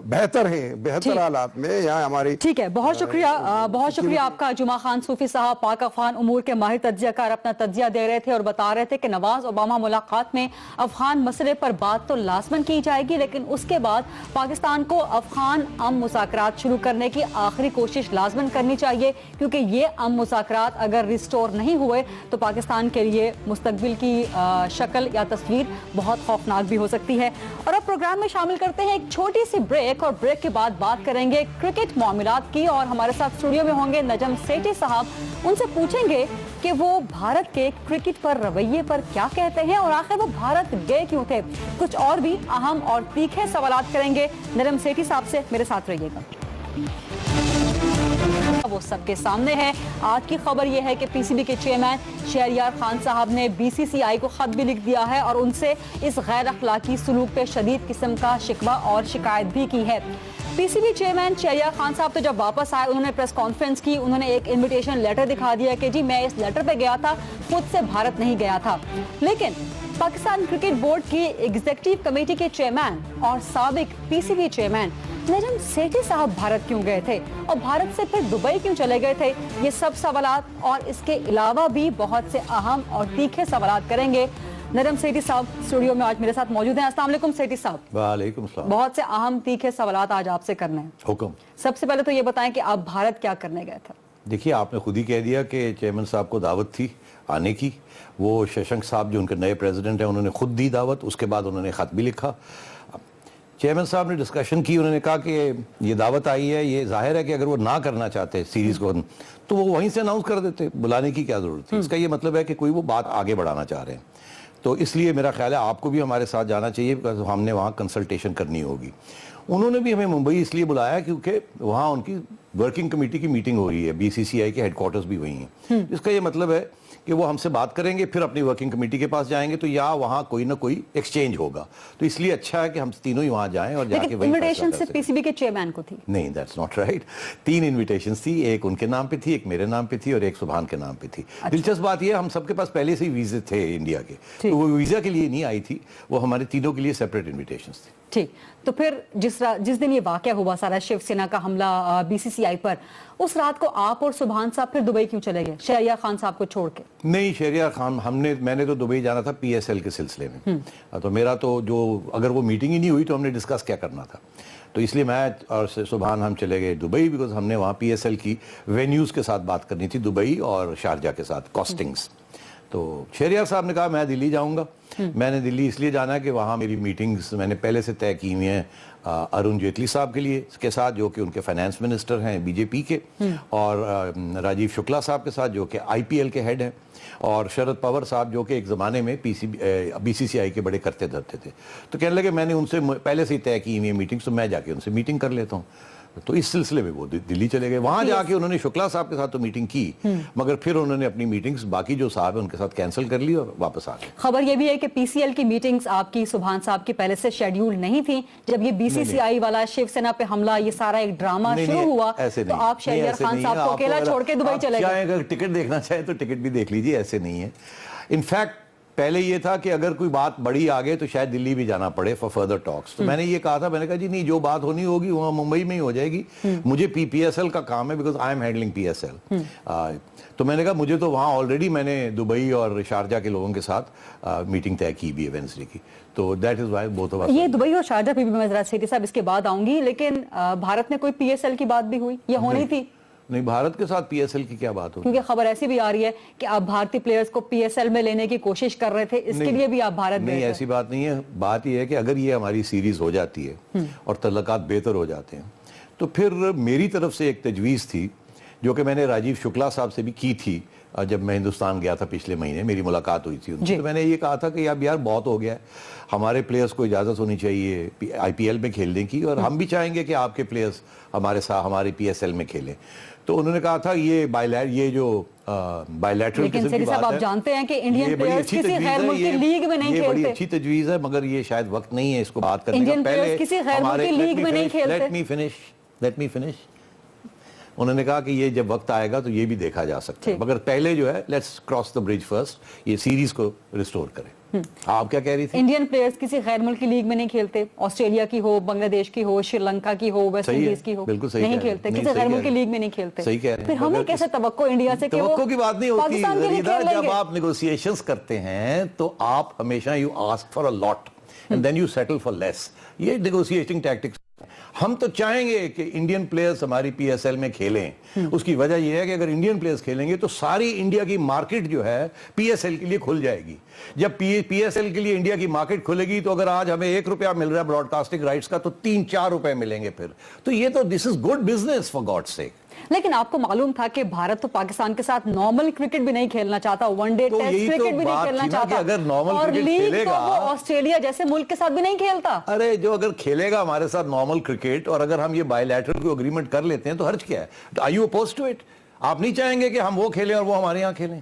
बेहतर हैं, बेहतर हालात में यहाँ हमारी। ठीक है, बहुत शुक्रिया आपका जुमा खान सूफी साहब, पाक अफगान उमूर के माहिर तज्जियाकार, अपना तज्जिया दे रहे थे और बता रहे थे कि नवाज ओबामा मुलाकात में अफगान मसले पर बात तो लाजमन की जाएगी, लेकिन उसके बाद पाकिस्तान को अफगान अमन मुज़ाकरात शुरू करने की आखिरी कोशिश लाजमन करनी चाहिए, क्योंकि ये अमन मुज़ाकरात अगर रिस्टोर नहीं हुए तो पाकिस्तान के लिए मुस्तकबिल की शक्ल या तस्वीर बहुत खौफनाक भी हो सकती है। और अब प्रोग्राम में शामिल करते हैं एक छोटी सी ब्रेक, और ब्रेक के बाद बात करेंगे क्रिकेट मामलात की, और हमारे साथ स्टूडियो में होंगे नजम सेठी साहब। उनसे पूछेंगे कि वो भारत के क्रिकेट पर रवैये पर क्या कहते हैं और आखिर वो भारत गए क्यों थे। कुछ और भी अहम और तीखे सवालात करेंगे नजम सेठी साहब से, मेरे साथ रहिएगा। वो सबके सामने है। आज की खबर यह है कि पीसीबी के चेयरमैन शहरयार खान साहब ने बीसीसीआई को खत भी लिख दिया है और उनसे इस गैर अखलाकी सलूक पे शदीद किस्म का शिकवा और शिकायत भी की है। पीसीबी चेयरमैन शहरयार खान साहब तो जब वापस आए उन्होंने प्रेस कॉन्फ्रेंस की, उन्होंने एक इन्विटेशन लेटर दिखा दिया कि जी मैं इस लेटर पे गया था, खुद से भारत नहीं गया था। लेकिन पाकिस्तान क्रिकेट बोर्ड की एग्जीक्यूटिव कमेटी के चेयरमैन और साबिक पीसीबी चेयरमैन नजम सेठी साहब भारत क्यों गए थे और भारत से फिर दुबई क्यों चले गए थे, ये सब सवालात और इसके अलावा भी बहुत से अहम और तीखे सवालात करेंगे। नजम सेठी साहब स्टूडियो में आज मेरे साथ मौजूद हैं। अस्सलाम वालेकुम सेठी साहब। वालेकुम सलाम। बहुत से अहम तीखे सवालात आज आपसे करने हैं। हुक्म। सबसे पहले तो ये बताएं कि आप भारत क्या करने गए थे। देखिए, आपने खुद ही कह दिया कि चेयरमैन साहब को दावत थी आने की। वो शशांक साहब जो उनके नए प्रेसिडेंट हैं उन्होंने खुद दी दावत, उसके बाद उन्होंने ख़त भी लिखा। चेयरमैन साहब ने डिस्कशन की, उन्होंने कहा कि ये दावत आई है, ये जाहिर है कि अगर वो ना करना चाहते सीरीज़ को तो वो वहीं से अनाउंस कर देते, बुलाने की क्या ज़रूरत थी। इसका ये मतलब है कि कोई वो बात आगे बढ़ाना चाह रहे हैं। तो इसलिए मेरा ख्याल है आपको भी हमारे साथ जाना चाहिए, बिकॉज हमने वहाँ कंसल्टेशन करनी होगी। उन्होंने भी हमें मुंबई इसलिए बुलाया क्योंकि वहाँ उनकी वर्किंग कमेटी की मीटिंग हो रही है, बीसीसीआई के हेडक्वार्टर्स भी वही हैं। इसका ये मतलब है कि वो हमसे बात करेंगे, फिर अपनी वर्किंग कमेटी के पास जाएंगे, तो या वहाँ कोई ना कोई एक्सचेंज होगा। तो इसलिए अच्छा है कि हम तीनों ही वहाँ जाएं और जाके वही इनविटेशन सिर्फ पीसीबी के चेयरमैन को थी? नहीं, दैट्स नॉट राइट। 3 इन्विटेशंस थी, एक उनके नाम पे थी, एक मेरे नाम पे थी और एक सुभान के नाम पे थी। अच्छा। दिलचस्प बात यह, हम सबके पास पहले से ही वीजे थे इंडिया के, तो वो वीजा के लिए नहीं आई थी, वो हमारे तीनों के लिए सेपरेट इन्विटेशंस थी। ठीक, तो फिर जिस दिन ये वाकया हुआ सारा, शिवसेना का हमला, बीसीसीआई BCCI पर। उस रात को आप और सुभान साहब फिर दुबई क्यों चले गए शहरियार खान साहब को छोड़ के? नहीं, शहरियार खान मैंने तो दुबई जाना था PSL के सिलसिले में। तो मेरा तो जो अगर वो मीटिंग ही नहीं हुई तो हमने डिस्कस क्या करना था, तो इसलिए मैं और सुभान हम चले गए दुबई, बिकॉज हमने वहाँ PSL की वेन्यूज़ के साथ बात करनी थी, दुबई और शारजा के साथ कॉस्टिंग्स। तो शहरियार साहब ने कहा मैं दिल्ली जाऊंगा। मैंने दिल्ली इसलिए जाना है कि वहाँ मेरी मीटिंग्स मैंने पहले से तय की हुई हैं अरुण जेटली साहब के साथ जो कि उनके फाइनेंस मिनिस्टर हैं BJP के, और राजीव शुक्ला साहब के साथ जो कि IPL के हेड हैं, और शरद पवार साहब जो कि एक ज़माने में BCCI के बड़े करते धरते थे। तो कहने लगे मैंने उनसे पहले से ही तय की हुई है मीटिंग्स, तो मैं जाके उनसे मीटिंग कर लेता हूँ। तो इस सिलसिले में वो दिल्ली चले गए। वहां जाके उन्होंने शुक्ला साहब के साथ तो मीटिंग की, मगर फिर उन्होंने अपनी मीटिंग्स बाकी जो साहब है उनके साथ कैंसिल कर ली और वापस आ गए। खबर ये भी है कि PCL की मीटिंग्स आपकी सुभान साहब की पहले से शेड्यूल नहीं थी। जब ये BCCI वाला शिवसेना पे हमला, ये सारा एक ड्रामा शुरू हुआ, तो आप शहरियार खान साहब को अकेला छोड़ के दुबई चले गए। अगर टिकट देखना चाहे तो टिकट भी देख लीजिए, ऐसे नहीं है। इनफैक्ट पहले ये था कि अगर कोई बात बड़ी आ गई तो शायद दिल्ली भी जाना पड़े फॉर फर्दर टॉक्स। तो मैंने ये कहा था, मैंने कहा जी नहीं, जो बात होनी होगी वहाँ मुंबई में ही हो जाएगी। मुझे PSL का काम है, because I am handling PSL। तो मैंने कहा मुझे तो वहाँ ऑलरेडी मैंने दुबई और शारजा के लोगों के साथ मीटिंग तय की भी है वेडनेसडे की। तो that is why both of us. ये दुबई और शारजा पे भी मैं जरा सेठी साहब इसके बाद आऊंगी, लेकिन भारत में कोई PSL की बात भी हुई या होनी थी? नहीं, भारत के साथ PSL की क्या बात होगी? क्योंकि खबर ऐसी भी आ रही है कि आप भारतीय प्लेयर्स को PSL में लेने की कोशिश कर रहे थे, इसके लिए भी आप भारत नहीं, ऐसी बात नहीं है। बात यह है कि अगर ये हमारी सीरीज हो जाती है और तल्लुकात बेहतर हो जाते हैं, तो फिर मेरी तरफ से एक तजवीज़ थी जो कि मैंने राजीव शुक्ला साहब से भी की थी। जब मैं हिंदुस्तान गया था पिछले महीने, मेरी मुलाकात हुई थी उनसे, तो मैंने ये कहा था कि अब यार बहुत हो गया है, हमारे प्लेयर्स को इजाज़त होनी चाहिए IPL में खेलने की, और हम भी चाहेंगे कि आपके प्लेयर्स हमारे साथ हमारे PSL में खेलें। तो उन्होंने कहा था ये जो बायलैटरल किस्म की बात है, आप जानते हैं कि इंडियन प्लेयर्स किसी गैर मुल्की लीग में नहीं खेलते। ये बड़ी अच्छी तजवीज़ है, मगर ये शायद वक्त नहीं है इसको बात करने का। इंडियन प्लेयर्स किसी गैर मुल्की लीग में नहीं खेलते। Late me finish. उन्होंने कहा कि ये जब वक्त आएगा तो ये भी देखा जा सकता है, मगर पहले जो है let's cross the bridge first, ये सीरीज को रिस्टोर करें। आप क्या कह रही थी? इंडियन प्लेयर्स किसी गैर मुल्की लीग में नहीं खेलते, ऑस्ट्रेलिया की हो, बांग्लादेश की हो, श्रीलंका की हो, वेस्ट इंडीज की हो, नहीं खेलते, किसी गैर मुल्की लीग में नहीं खेलते। सही कह रहे हैं। फिर हमें कैसे तवक्को इंडिया से कि वो तवक्को की बात नहीं होती। पाकिस्तान के लिए खेल लेंगे? जब आप नेगोशिएशंस करते हैं तो आप हमेशा you ask for a lot and then you settle for less. ये नेगोशिएटिंग टैक्टिक्स। हम तो चाहेंगे कि इंडियन प्लेयर्स हमारी PSL में खेलें। उसकी वजह यह है कि अगर इंडियन प्लेयर्स खेलेंगे तो सारी इंडिया की मार्केट जो है PSL के लिए खुल जाएगी। जब PSL के लिए इंडिया की मार्केट खुलेगी तो अगर आज हमें ₹1 मिल रहा है ब्रॉडकास्टिंग राइट्स का, तो 3-4 रुपए मिलेंगे फिर। तो ये तो this is good business for God's sake. लेकिन आपको मालूम था कि भारत तो पाकिस्तान के साथ नॉर्मल क्रिकेट भी नहीं खेलना चाहता, वनडे टेस्ट क्रिकेट भी नहीं खेलना चाहता, अगर नॉर्मल और क्रिकेट लीग खेलेगा तो वो ऑस्ट्रेलिया जैसे मुल्क के साथ भी नहीं खेलता। अरे जो अगर खेलेगा हमारे साथ नॉर्मल क्रिकेट, और अगर हम ये बायलैटरल को एग्रीमेंट कर लेते हैं तो हर्ज क्या है? Are you opposed to it? आप नहीं चाहेंगे कि हम वो खेलें और वो हमारे यहाँ खेलें?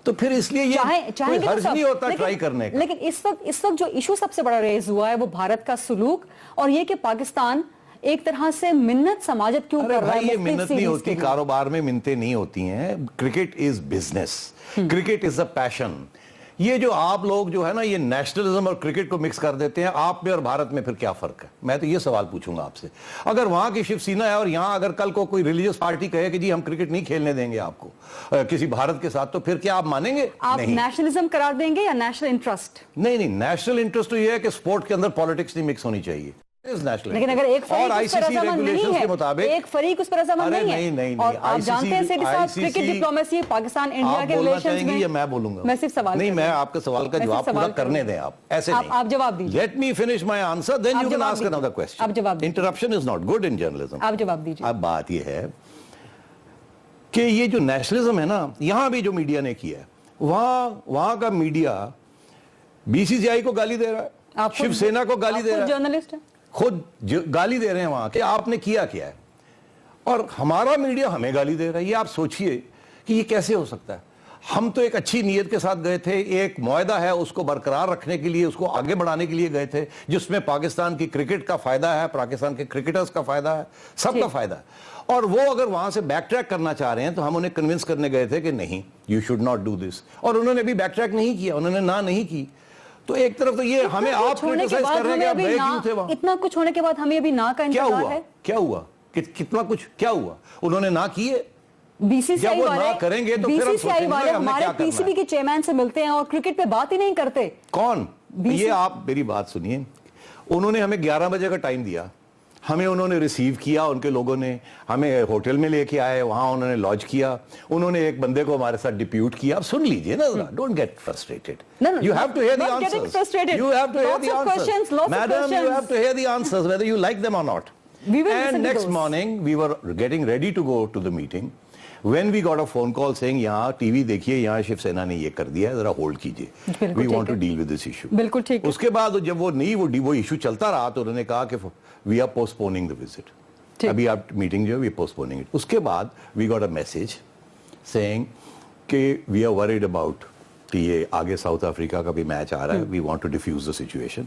तो फिर इसलिए ये कोई हर्ज नहीं होता ट्राई करने का। लेकिन इस वक्त जो इशू सबसे बड़ा रेज हुआ है वो भारत का सुलूक, और ये कि पाकिस्तान एक तरह से मिन्नत समाजत क्यों कर रहा है? ये मिन्नत नहीं होती, कारोबार में मिन्नतें नहीं होती हैं। Cricket is business, cricket is a passion. ये जो आप लोग जो है ना, ये नेशनलिज्म और क्रिकेट को मिक्स कर देते हैं, आप में और भारत में फिर क्या फर्क है? मैं तो ये सवाल पूछूंगा आपसे। अगर वहां की शिवसेना है और यहां अगर कल को कोई रिलीजियस पार्टी कहे कि जी हम क्रिकेट नहीं खेलने देंगे आपको किसी भारत के साथ, तो फिर क्या आप मानेंगे? आप नेशनलिज्म करार देंगे या नेशनल इंटरेस्ट? नहीं, नेशनल इंटरेस्ट तो ये है कि स्पोर्ट के अंदर पॉलिटिक्स नहीं मिक्स होनी चाहिए। लेकिन अगर एक फरीक उस पर रज़ामंद नहीं है, एक फरीक उस पर रज़ामंद नहीं है, और आप जानते हैं सेठी साहब, क्रिकेट डिप्लोमेसी पाकिस्तान इंडिया के रिलेशंस में, मैं बोलूंगा, मैं सिर्फ सवाल नहीं, मैं आपके सवाल का जवाब पूरा करने दें। आप ऐसे नहीं, आप जवाब दीजिए। Let me finish my answer, then you can ask another question. आप जवाब दीजिए। Interruption is not good in journalism. आप जवाब दीजिए। अब बात ये है कि ये जो नेशनलिज्म है ना, यहां भी जो मीडिया ने किया है, वहां का मीडिया BCCI को गाली दे रहा है, शिवसेना को गाली दे रहा है, जर्नलिस्ट है, खुद गाली दे रहे हैं वहां कि आपने किया क्या है, और हमारा मीडिया हमें गाली दे रहा है। ये आप सोचिए कि ये कैसे हो सकता है। हम तो एक अच्छी नीयत के साथ गए थे, एक मुआहदा है उसको बरकरार रखने के लिए, उसको आगे बढ़ाने के लिए गए थे, जिसमें पाकिस्तान की क्रिकेट का फायदा है, पाकिस्तान के क्रिकेटर्स का फायदा है, सबका फायदा है। और वो अगर वहां से बैक ट्रैक करना चाह रहे हैं तो हम उन्हें कन्विंस करने गए थे कि नहीं, you should not do this, और उन्होंने भी बैक ट्रैक नहीं किया, उन्होंने ना नहीं की। तो एक तरफ तो ये हमें आप क्रिटिसाइज कर रहे हैं कि आप गए क्यों थे वहां? इतना कुछ होने के बाद हमें अभी ना का इंतजार है। क्या हुआ? कितना कुछ क्या हुआ, उन्होंने ना किए। बीसीसीआई जब वो वाले ना करेंगे तो फिर हम बीसीसीआई सोचेंगे वाले ना हमने हमारे क्या करना है। पीसीबी के चेयरमैन से मिलते हैं और क्रिकेट पे बात ही नहीं करते। कौन? ये आप मेरी बात सुनिए, उन्होंने हमें 11 बजे का टाइम दिया, हमें उन्होंने रिसीव किया, उनके लोगों ने हमें होटल में लेके आए, वहां उन्होंने लॉज किया, उन्होंने एक बंदे को हमारे साथ डिप्यूट किया। आप सुन लीजिए ना, don't get frustrated, you have to hear the answers, you have to hear the answers, madam, you have to hear the answers whether you like them or not. And next morning we were getting ready to go to the meeting when we got a phone call saying यहाँ TV देखिए, यहाँ शिवसेना ने ये कर दिया है, जरा hold कीजिए, we want to deal with this issue। बिल्कुल ठीक है। उसके बाद जब वो इशू चलता रहा तो उन्होंने कहा कि we are postponing the visit, अभी आप मीटिंग जो है we are postponing it। उसके बाद we got a message saying कि we are worried about कि ये आगे साउथ अफ्रीका का भी मैच आ रहा है, we want to diffuse the situation,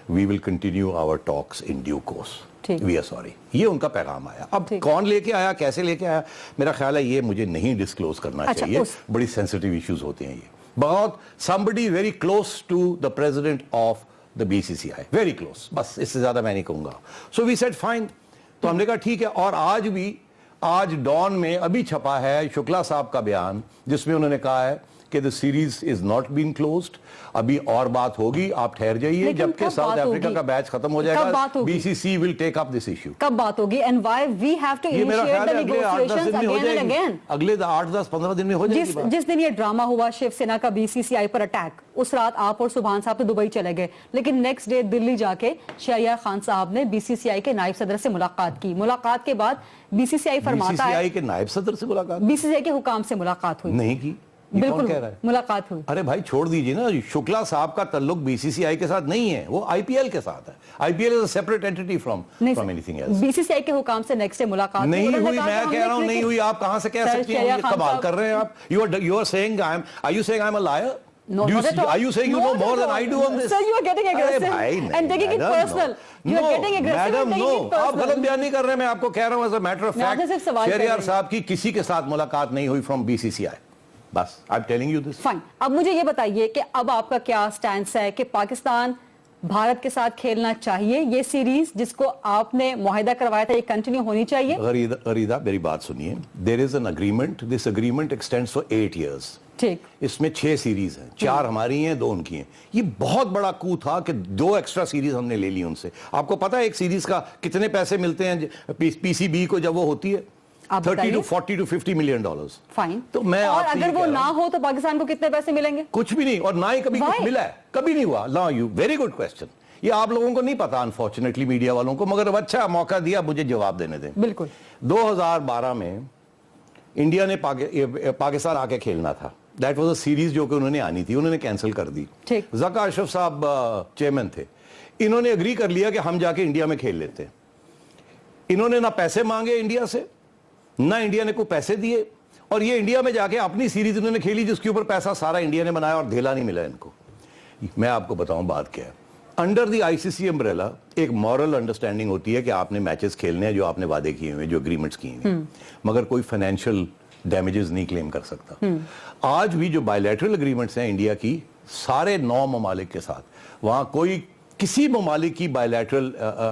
we will continue our talks in due course, we are sorry। ये उनका पैगाम आया। अब कौन लेके आया, कैसे लेके आया, मेरा ख्याल है ये मुझे नहीं डिस्क्लोज करना चाहिए, बड़ी सेंसिटिव इश्यूज होते हैं ये, बहुत somebody very close to the president of the BCCI, very close, बस इससे ज्यादा मैं नहीं कहूंगा। So we said fine, तो हमने कहा ठीक है। और आज डॉन में अभी छपा है शुक्ला साहब का बयान जिसमें उन्होंने कहा है कि the series is not been closed, अभी और बात होगी, आप ठहर जाइए, जबकि साउथ अफ्रीका का मैच खत्म हो जाएगा, BCC will take up this issue. कब बात होगी and why we have to initiate the negotiations again and again? अगले 8-10-15 दिन में हो जाएगी। जिस दिन ये ड्रामा हुआ शिवसेना का बीसीसीआई पर अटैक, उस रात आप और सुभान साहब तो दुबई चले गए, लेकिन नेक्स्ट डे दिल्ली जाके शहरियार खान साहब ने बीसीसीआई के नायब सदर से मुलाकात की। मुलाकात के बाद बीसीसीआई फरमाता है, बीसीसीआई के नायब सदर से मुलाकात, बीसीसीआई के हुकाम से मुलाकात हुई नहीं की, बिल्कुल कह रहा है? मुलाकात हुई। अरे भाई छोड़ दीजिए ना, शुक्ला साहब का ताल्लुक बीसीसीआई के साथ नहीं है, वो आईपीएल के साथ है। IPL is a separate entity from anything else. BCCI के हुकाम से नेक्स्ट डे मुलाकात नहीं हुई, मैं कह रहा हूं नहीं हुई, आप कहां से कह सकती हैं? कमाल कर रहे हैं आप। You are saying are you saying I am a liar? No, are you saying you know more than I do on this? Sir, you are getting aggressive and taking it personal. You are getting aggressive and taking it personal. आप गलत बयान नहीं कर रहे, मैं आपको कह रहा हूं as a matter of fact, Shahryar साहब की किसी के साथ मुलाकात नहीं हुई from BCCI, बस I am telling you this. Fine, अब मुझे ये बताइए कि अब आपका क्या स्टैंड है कि पाकिस्तान भारत के साथ खेलना चाहिए, ये सीरीज जिसको आपने मुआहिदा करवाया था ये कंटिन्यू होनी चाहिए? गरीदा मेरी बात सुनिए, there is an agreement, this agreement extends for 8 years। ठीक, इसमें 6 सीरीज हैं, 4 हमारी हैं, 2 उनकी हैं। ये बहुत बड़ा कू था कि 2 एक्स्ट्रा सीरीज हमने ले ली उनसे। आपको पता है एक सीरीज का कितने पैसे मिलते हैं पीसीबी को जब वो होती है? 30 to 40 to 50 million dollars। Fine, तो मैं और अगर वो ना हो तो पाकिस्तान को कितने पैसे मिलेंगे? कुछ भी नहीं, और ना ही कभी कुछ मिला है, कभी नहीं हुआ। ना यू वेरी गुड क्वेश्चन, ये आप लोगों को नहीं पता अनफॉर्चुनेटली, मीडिया वालों को, मगर अच्छा मौका दिया, मुझे जवाब देने दें। बिल्कुल। 2012 में इंडिया ने पाकिस्तान आके खेलना था, दैट वाज अ सीरीज जो कि उन्होंने आनी थी, उन्होंने कैंसिल कर दी। ज़का अशरफ साहब चेयरमैन थे, इन्होंने एग्री कर लिया कि हम जाके इंडिया में खेल लेते हैं। इन्होंने ना पैसे मांगे इंडिया से, ना इंडिया ने कोई पैसे दिए, और ये इंडिया में जाके अपनी सीरीज इन्होंने खेली जिसके ऊपर पैसा सारा इंडिया ने बनाया और धेला नहीं मिला इनको। मैं आपको बताऊं बात क्या है, अंडर द आईसीसी अम्ब्रेला एक मॉरल अंडरस्टैंडिंग होती है कि आपने मैचेस खेलने हैं जो आपने वादे किए हुए, जो एग्रीमेंट्स किए हैं, मगर कोई फाइनेंशियल डैमेजेस नहीं क्लेम कर सकता। आज भी जो बायलैटरल एग्रीमेंट्स हैं इंडिया की सारे 9 ममालिक के साथ, वहां कोई किसी ममालिक की बायलैटरल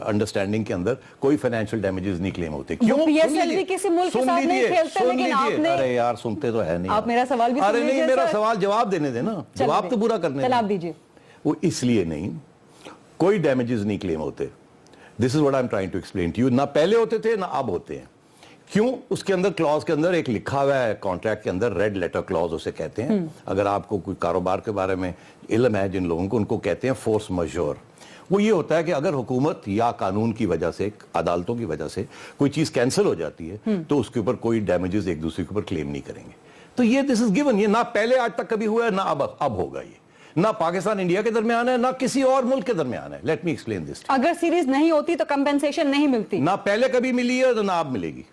अंडरस्टैंडिंग के अंदर कोई फाइनेंशियल डैमेजेस नहीं क्लेम होते। क्यों? पीएसएल भी किसी मुल्क के साथ नहीं खेलते, लेकिन आपने, अरे यार सुनते तो है नहीं आप मेरा सवाल भी, अरे नहीं मेरा सवाल जवाब देने देना, जवाब तो पूरा करने जवाब दीजिए। वो इसलिए नहीं, कोई डैमेजेस नहीं क्लेम होते। This is what I am trying to explain to you. ना पहले होते थे ना अब होते हैं। क्यों? उसके अंदर क्लॉज के अंदर एक लिखा हुआ है कॉन्ट्रैक्ट के अंदर, रेड लेटर क्लॉज उसे कहते हैं। अगर आपको कोई कारोबार के बारे में इल्म है जिन लोगों को, उनको कहते हैं फोर्स मजोर। वो ये होता है कि अगर हुकूमत या कानून की वजह से, अदालतों की वजह से कोई चीज कैंसिल हो जाती है तो उसके ऊपर कोई डैमेजेस एक दूसरे के ऊपर क्लेम नहीं करेंगे। तो ये दिस इज गिवन, ये ना पहले आज तक कभी हुआ है, ना अब होगा। ये ना पाकिस्तान इंडिया के दरमियान है, ना किसी और मुल्क के दरमियान है। Let me explain this. अगर सीरीज नहीं होती तो कंपेंसेशन नहीं मिलती, ना पहले कभी मिली है तो ना अब मिलेगी।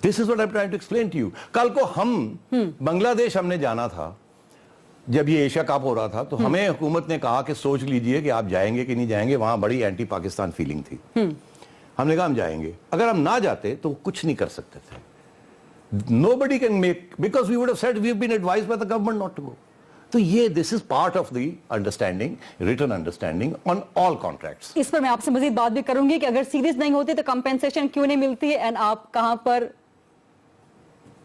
This is what I am trying to explain to you. कल को हम बांग्लादेश हमने जाना था, जब ये एशिया कप हो रहा था, तो हमें हुकूमत ने कहा कि सोच लीजिए कि आप जाएंगे कि नहीं जाएंगे। वहां बड़ी एंटी पाकिस्तान फीलिंग थी। हमने कहा हम जाएंगे। अगर हम ना जाते तो कुछ नहीं कर सकते थे। Nobody can make, because we would have said we have been advised by the government not to go. تو یہ this is part of the understanding written understanding on all contracts. اس پر میں آپ سے مزید بات بھی کروں گی کہ اگر سیریز نہیں ہوتی تو کمپنسیشن کیوں نہیں ملتی ہے، اینڈ آپ کہاں پر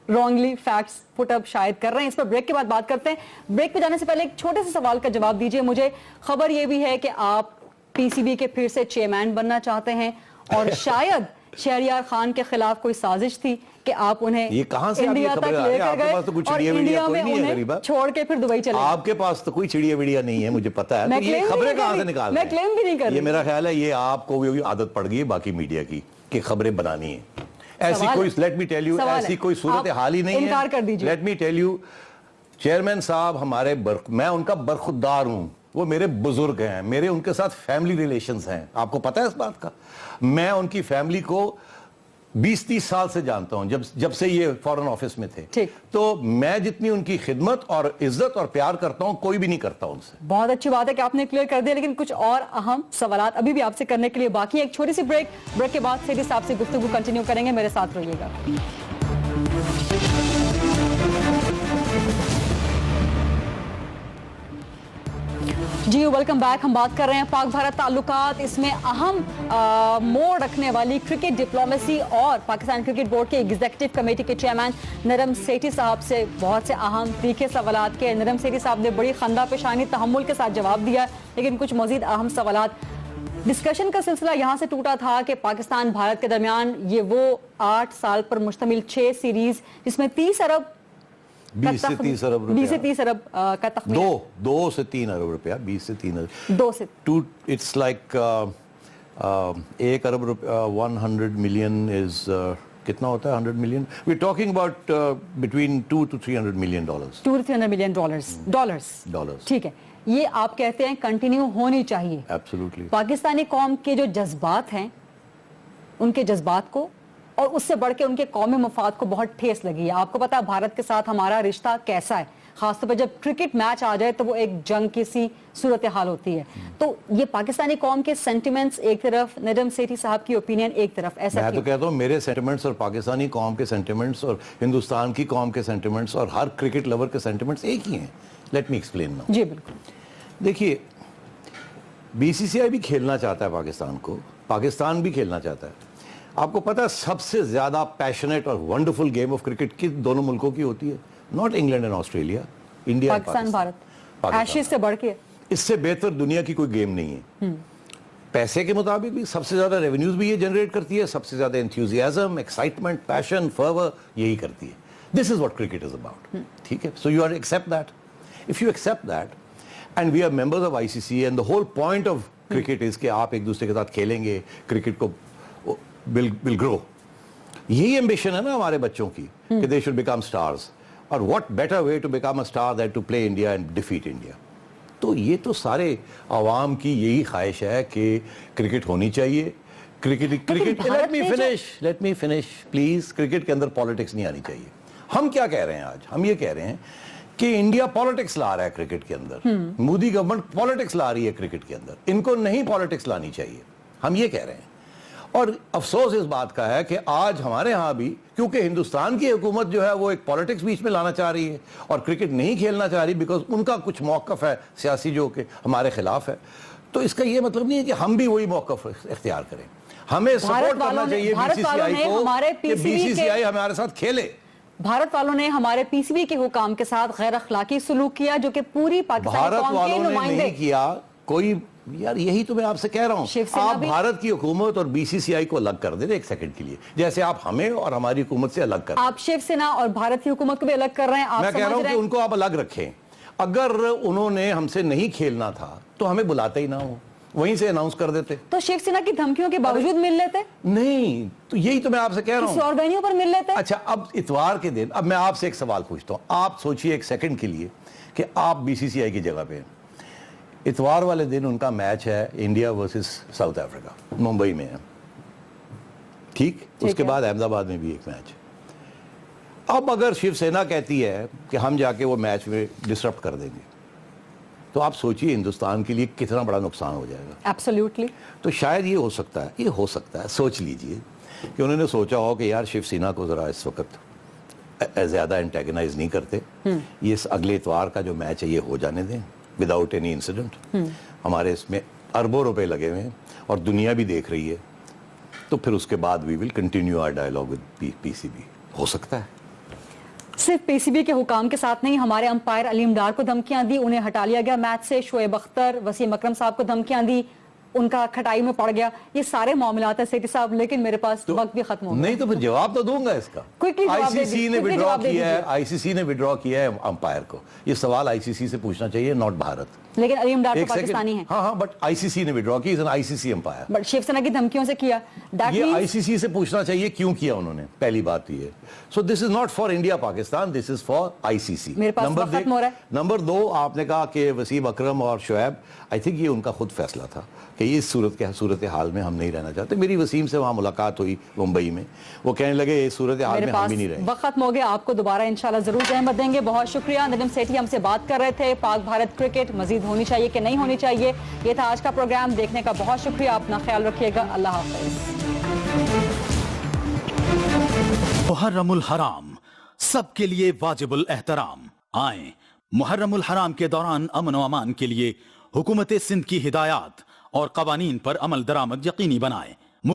رانگلی فیکٹس پٹ اپ شاید کر رہے ہیں. اس پر بریک کے بعد بات کرتے ہیں. بریک پہ جانے سے پہلے ایک چھوٹے سے سوال کا جواب دیجئے مجھے. خبر یہ بھی ہے کہ آپ پی سی بی کے پھر سے چیئرمین بننا چاہتے ہیں اور شاید شہریار خان کے خلاف کوئی سازش تھی کہ آپ انہیں یہ کہاں سے انڈیا تک لے کر گئے اور انڈیا میں انہیں چھوڑ کے پھر دبئی چلے. آپ کے پاس تو کوئی چڑیا وڑیا نہیں ہے مجھے پتا ہے. تو یہ خبریں کہاں سے نکال میں کلیم بھی نہیں کر رہی. یہ میرا خیال ہے یہ آپ کو بھی عادت پڑ گئی ہے باقی میڈیا کی کہ خبریں بنانی ہیں. ایسی کوئی لیٹ می ٹیل یو ایسی کوئی صورتحال ہی نہیں ہے. انکار کر دیجیے. Let me tell you chairman صاحب ہمارے میں ان کا برخودار ہوں. وہ میرے بزرگ ہیں, میرے ان کے ساتھ فیملی ریلیشنز ہیں. آپ کو پتہ ہے اس بات کا. میں ان کی فیملی کو 20-30 سال سے جانتا ہوں, جب سے یہ فورن آفس میں تھے. تو میں جتنی ان کی خدمت اور عزت اور پیار کرتا ہوں کوئی بھی نہیں کرتا ان سے. بہت اچھی بات ہے کہ آپ نے کلیئر کر دیا, لیکن کچھ اور اہم سوالات ابھی بھی آپ سے کرنے کے لیے باقی ہیں. ایک چھوٹی سی بریک کے بعد سیدھی صاحب سے گفتگو کنٹینیو کریں گے. میرے ساتھ رہیے گا. جی ویلکم بیک. ہم بات کر رہے ہیں پاک بھارت تعلقات. اس میں اہم موڑ رکھنے والی کرکٹ ڈپلومیسی اور پاکستان کرکٹ بورڈ کے ایگزیکٹو کمیٹی کے چیئرمین نرم سیٹھی صاحب سے بہت سے اہم تیکھے سوالات کے. نرم سیٹھی صاحب نے بڑی خندہ پیشانی تحمل کے ساتھ جواب دیا, لیکن کچھ مزید اہم سوالات. ڈسکشن کا سلسلہ یہاں سے ٹوٹا تھا کہ پاکستان بھارت کے درمیان یہ وہ 8 سال پر مشتمل 6 سیریز جس میں 30 ارب 20 سے 30 ارب روپیہ 20 سے 30 ارب کا تخمینہ 2 سے 3 ارب روپیہ 20 سے 3 ارب 2 سے اٹس لائک 1 ارب روپیہ 100 ملین از کتنا ہوتا ہے 100 million. We talking about between 2 to 300 million dollars. 2 to 300 million dollars. ٹھیک ہے, یہ آپ کہتے ہیں کنٹینیو ہونی چاہیے. ایبسولوٹلی. پاکستانی قوم کے جو جذبات ہیں ان کے جذبات کو اور اس سے بڑھ کے ان کے قومی مفاد کو بہت ٹھیس لگی ہے. آپ کو پتا ہے بھارت کے ساتھ ہمارا رشتہ کیسا ہے, خاص طور پہ جب کرکٹ میچ آ جائے تو وہ ایک جنگ کی سی صورتحال ہوتی ہے. تو یہ پاکستانی قوم کے سینٹیمنٹس ایک طرف, نرم سیٹھی صاحب کی اوپینین ایک طرف, ایسا میں تو کہتا ہوں میرے سینٹیمنٹس اور پاکستانی قوم کے سینٹیمنٹس اور ہندوستان کی قوم کے سینٹیمنٹس اور ہر کرکٹ لور کے سینٹیمنٹس ایک ہی ہیں. Let me explain now. جی بالکل. دیکھیے بی سی سی آئی بھی کھیلنا چاہتا ہے پاکستان کو, پاکستان بھی کھیلنا چاہتا ہے. آپ کو پتا ہے سب سے زیادہ پیشنیٹ اور ونڈرفل گیم آف کرکٹ کس دونوں ملکوں کی ہوتی ہے؟ Not England and Australia, India Pakistan Bharat. Ashes سے بڑھ کے اس سے بہتر دنیا کی کوئی گیم نہیں ہے. پیسے کے مطابق بھی سب سے زیادہ ریونیوز بھی یہ جنریٹ کرتی ہے, سب سے زیادہ انتھیوزیازم, ایکسائٹمنٹ, پیشن, فرور یہی کرتی ہے. This is what cricket is about. ٹھیک ہے, so you are accept that. If you accept that and we are members of I C C and the whole point of cricket is کہ آپ ایک دوسرے کے ساتھ کھیلیں گے, کرکٹ کو will grow. یہی ایمبیشن ہے نا ہمارے بچوں کی کہ they should become stars. اور what better way to become a star than to play India and defeat India. تو یہ تو سارے عوام کی یہی خواہش ہے کہ کرکٹ ہونی چاہیے. Cricket let me finish please. Cricket کے اندر پالیٹکس نہیں آنی چاہیے. ہم کیا کہہ رہے ہیں آج؟ ہم یہ کہہ رہے ہیں کہ انڈیا پالیٹکس لا رہا ہے کرکٹ کے اندر. مودی گورنمنٹ پالیٹکس لا رہی ہے کرکٹ کے اندر. ان کو نہیں پالیٹکس لانی چاہیے, ہم یہ کہہ رہے ہیں. اور افسوس اس بات کا ہے کہ آج ہمارے ہاں بھی کیونکہ ہندوستان کی حکومت جو ہے وہ ایک پالیٹکس بیچ میں لانا چاہ رہی ہے اور کرکٹ نہیں کھیلنا چاہ رہی بیکاز ان کا کچھ موقف ہے سیاسی جو کہ ہمارے خلاف ہے. تو اس کا یہ مطلب نہیں ہے کہ ہم بھی وہی موقف اختیار کریں. ہمیں سپورٹ کرنا چاہیے بی سی سی آئی کو کہ بی سی سی آئی ہمارے ساتھ کھیلے. بھارت والوں نے ہمارے پی سی بی کے حکام کے ساتھ غیر اخلاقی سلوک کیا جو کہ پوری پاکستان قوم کے نمائندے نہیں کیا کوئی. یار یہی تو میں آپ سے کہہ رہا ہوں, آپ بھارت کی حکومت اور بی سی سی آئی کو الگ کر دیں ایک سیکنڈ کے لیے, جیسے آپ ہمیں اور ہماری حکومت سے الگ کر دیں. آپ شیو سینا اور بھارت کی حکومت کو بھی الگ کر رہے ہیں. میں کہہ رہا ہوں کہ ان کو آپ الگ رکھیں. اگر انہوں نے ہم سے نہیں کھیلنا تھا تو ہمیں بلاتے ہی نہ ہو, وہیں سے اناؤنس کر دیتے. تو شیو سینا کی دھمکیوں کے باوجود مل لیتے نہیں. تو یہی تو میں آپ سے کہہ رہا ہوں, کسی اور وینیو پر مل لیتے. اچھا اب اتوار کے دن, اب میں آپ سے ایک سوال پوچھتا ہوں, آپ سوچئے ایک سیکنڈ کے لیے کہ آپ بی سی سی آئی کی جگہ پہ. اتوار والے دن ان کا میچ ہے India versus South Africa, Mumbai میں ہے. ٹھیک, اس کے بعد احمد آباد میں بھی ایک میچ. اب اگر شیو سینا کہتی ہے کہ ہم جا کے وہ میچ میں ڈسرپٹ کر دیں گے تو آپ سوچئے ہندوستان کے لیے کتنا بڑا نقصان ہو جائے گا. ایبسلیوٹلی. تو شاید یہ ہو سکتا ہے, سوچ لیجئے کہ انہوں نے سوچا ہو کہ یار شیو سینا کو ذرا اس وقت زیادہ انٹیگنائز نہیں کرتے. یہ اگلے اتوار کا جو میچ ہے یہ ہو جانے دیں وداؤٹ اینی انسیڈنٹ. ہمارے اس میں اربوں روپے لگے ہوئے ہیں اور دنیا بھی دیکھ رہی ہے, تو پھر اس کے بعد we will continue our dialogue with P C B. ہو سکتا ہے. صرف پی سی بی کے حکام کے ساتھ نہیں, ہمارے امپائر علیم ڈار کو دھمکیاں دی, انہیں ہٹا لیا گیا میچ سے. شعیب اختر, وسیم اکرم صاحب کو دھمکیاں دی, ان کا کھٹائی میں پڑ گیا. یہ سارے معاملات ہیں سیٹھی صاحب, لیکن میرے پاس وقت بھی ختم ہو گیا. نہیں تو پھر جواب تو دوں گا اس کا. آئی سی سی نے وڈرا کیا ہے, آئی سی سی نے وڈرا کیا ہے امپائر کو. یہ سوال آئی سی سی سے پوچھنا چاہیے, ناٹ بھارت. لیکن علیم ڈار تو پاکستانی ہیں. ہاں بٹ آئی سی سی نے وڈرا کی, آئی C C umpire. But Shiv Sena کی دھمکیوں سے کیا, یہ آئی سی سی سے پوچھنا چاہیے کیوں کیا انہوں نے, پہلی بات یہ ہے. So this is not for India Pakistan, this is for I C C. Number 2, آپ نے کہا کہ وسیم اکرم اور شعیب, آئی تھنک یہ ان کا خود فیصلہ تھا کہ اس صورت حال میں ہم نہیں رہنا چاہتے. میری وسیم سے وہاں ملاقات ہوئی ممبئی میں, وہ کہنے لگے اس صورت حال میں ہم بھی نہیں رہیں. وقت ختم ہو گیا, آپ کو دوبارہ انشاءاللہ ضرور زحمت دیں گے. بہت شکریہ. ندیم سیٹھی ہم سے بات کر رہے تھے پاک بھارت کرکٹ مزید ہونی چاہیے کہ نہیں ہونی چاہیے. یہ تھا آج کا پروگرام, دیکھنے کا بہت شکریہ. اپنا خیال رکھیے گا. اللہ حافظ. محرم الحرام سب کے لیے واجب الاحترام. آئیں محرم الحرام کے دوران امن و امان کے لیے حکومت سندھ کی ہدایات اور قوانین پر عمل درآمد یقینی بنائیں.